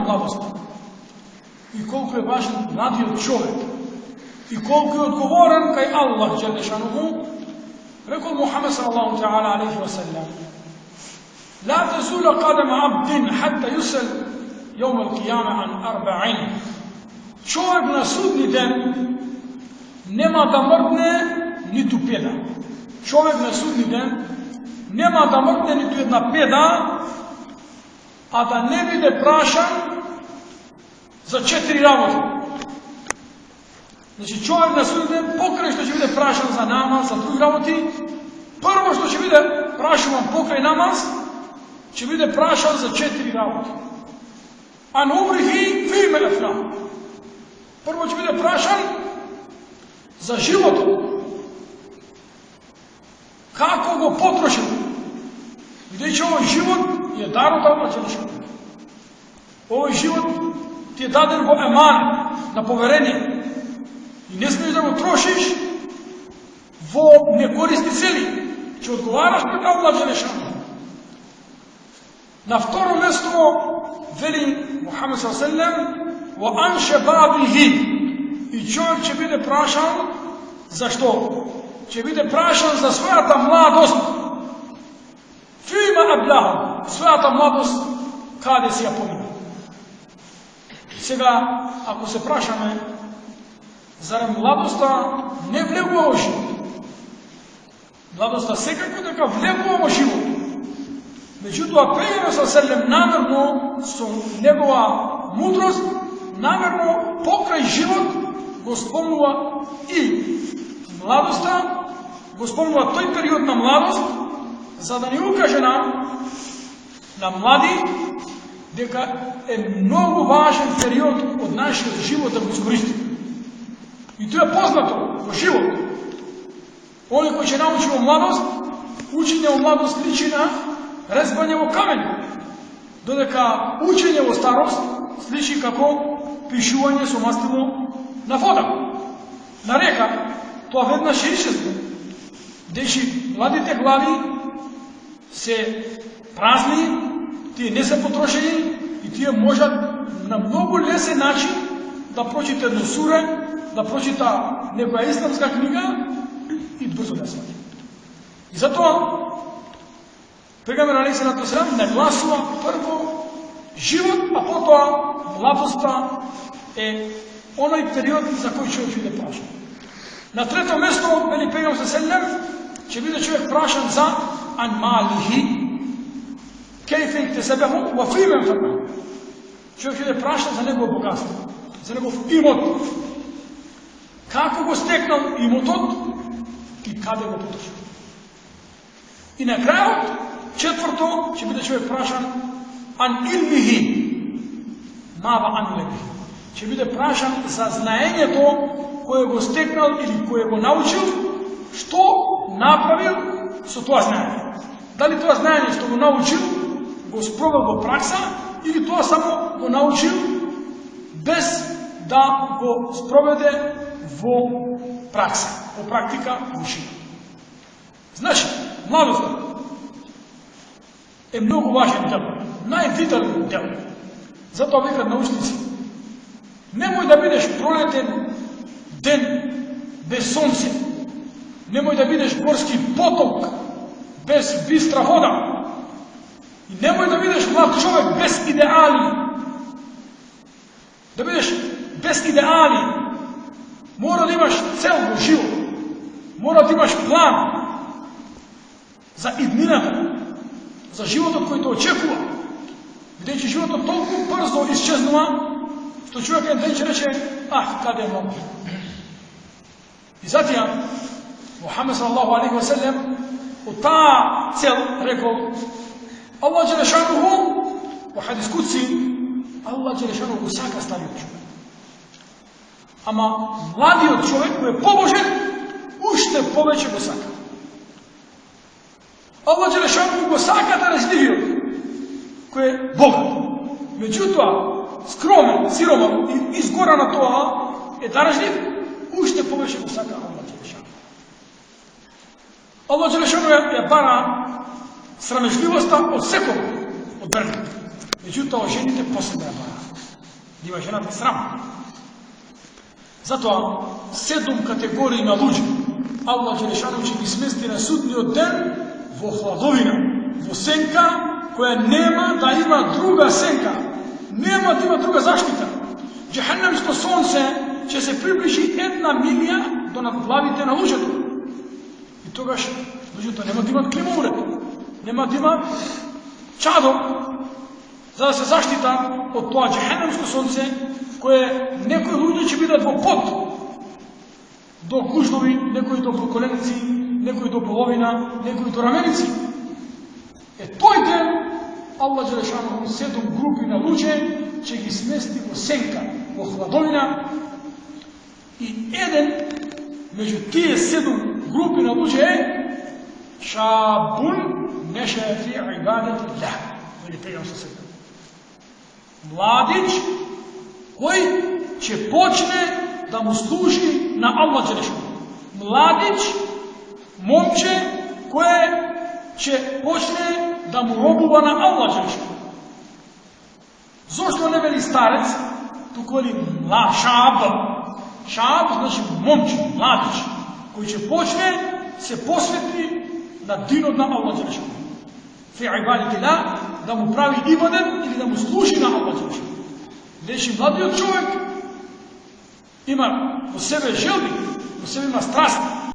mladosti. I koliko je važan mladijeg čovjek. I koliko je odgovoran kaj Allah Đelešanuhu. Rekao Muhammed sallallahu ta'ala alaihi wa sallam: La tazula qadama abdin hatta yusal yawm al-qiyama an arba'in. Čovjek na sudnji den nema da mrdne niti peda. Čovjek na sudnji den nema da mrdne niti jedna peda, a da ne bude prašan za 4 raboti. Znači čovjek na sudnji den pokraj što će bude prašan za namaz, za drugi raboti, prvo što će bude prašan pokraj namaz, će bude prašan za 4 raboti. An umrihi fime afna. Prvo će bude prašan za život. Kako go potrošimo? Gdje će ovaj život je dar od Allah Đelešanu. Ovaj život ti je daden go eman, na poverenje. I ne smiješ da go trošiš vo nekoristi celi. Će odgovaraš pred Allah Đelešanu. Na vtorom mjestu veli Muhammed s.a.v. وَأَنْ شَبَابِهِ. I čovjek će biti prašan za što? Će biti prašan za svoja ta mladost. Fima ablahu. Svoja ta mladost kada si ja pominu. Сега, ако се прашаме, зарем младоста не влегува во живот. Младоста секако дека влегува во живот. Меѓутоа, Пејгамбер ﷺ намерно со негова мудрост, намерно покрај живот го спомнува и младоста, го спомнува тој период на младост, за да ни укаже на млади, дека е многу важен период од нашиот живот да го искористиме. И тоа е познато во живот. Оној кој ќе научи во младост, учење во младост личи на резбање во камен, додека учење во старост сличи како пишување со мастило на вода, на река. Тоа веднаш ќе исчезне. Дечи младите глави се празни, тие не се потрошени и тие можат на многу лесен начин да прочитат едно суре, да прочита некоја исламска книга и брзо да свати. И затоа Пејгамбер алейхиссалату вассалам нагласува прво живот, а потоа младоста е оној период за кој човек биде прашан. На трето место, вели Пејгамбер ﷺ, ќе биде човек прашан за анмалихи, كيف اكتسبه وفيما انفقه. Човек ќе биде прашан за негово богатство, за негов имот. Како го стекнал имотот и каде го потрошил. И на крајот, четврто, ќе биде човек прашан ан илмихи, мава ан лебихи. Ќе биде прашан за знаењето кое го стекнал или кое го научил, што направил со тоа знаење. Дали тоа знаење што го научил го спровел во пракса или тоа само го научил без да го спроведе во пракса, во практика во живот. Значи, младоста е многу важен дел, највитален дел. Затоа викат научници: немој да бидеш пролетен ден без сонце, немој да бидеш горски поток без бистра вода, и немој да бидеш млад човек без идеали. Да бидеш без идеали. Мора да имаш цел во живот, мора да имаш план за иднината, за животот кој те очекува, бидејќи животот толку брзо исчезнува, што човек еден ден ќе рече: каде е многу. И затоа Мухамед саллаллаху алейхи ва саллем од таа цел рекол: Allah Đelešanuhu, во хадис кудси, Allah Đelešanuhu сака стариот човек. Ама младиот човек кој е побожен, уште повеќе го сака. Allah Đelešanuhu го сака дарежливиот, кој е богат. Меѓутоа, скромен, сироман и изгора на тоа е дарежлив, уште повеќе го сака Allah Đelešanuhu. Allah Đelešanuhu ја бара срамежливоста од секој од дрвите. Меѓутоа, жените после да ја бара. Има жената срам. Затоа 7 категории на луѓе Аллах Джелешану ќе ги смести на судниот ден во хладовина, во сенка која нема да има друга сенка, нема да има друга заштита. Джехеннемско сонце ќе се приближи 1 милија до надглавите на луѓето. И тогаш луѓето нема да имат климоуред, нема да имат чадор, за да се заштита од тоа джехеннемско сонце, кое некои луѓе ќе бидат во пот до гужнови, некои до коленици, некои до половина, некои до раменици. Тој ден Аллах Джелешану 7 групи на луѓе ќе ги смести во сенка, во хладовина, и еден меѓу тие 7 групи на луѓе е шабун неша'a фи ибадатилlah. Вели Пејгамбер со себе. Младич кој ќе почне да му служи на Аллах Джелешану. Младич, момче кое ќе почне да му робува на Аллах Джелешану. Зошто не вели старец, туку вели шаб. Шаб значи момче, младич, кој ќе почне се посвети на динот на Аллах Джелешану. Фи ибадатилlah, да му прави ибадет или да му служи на Аллах Джелешану. Значи младиот човек има во себе желби, во себе има страст,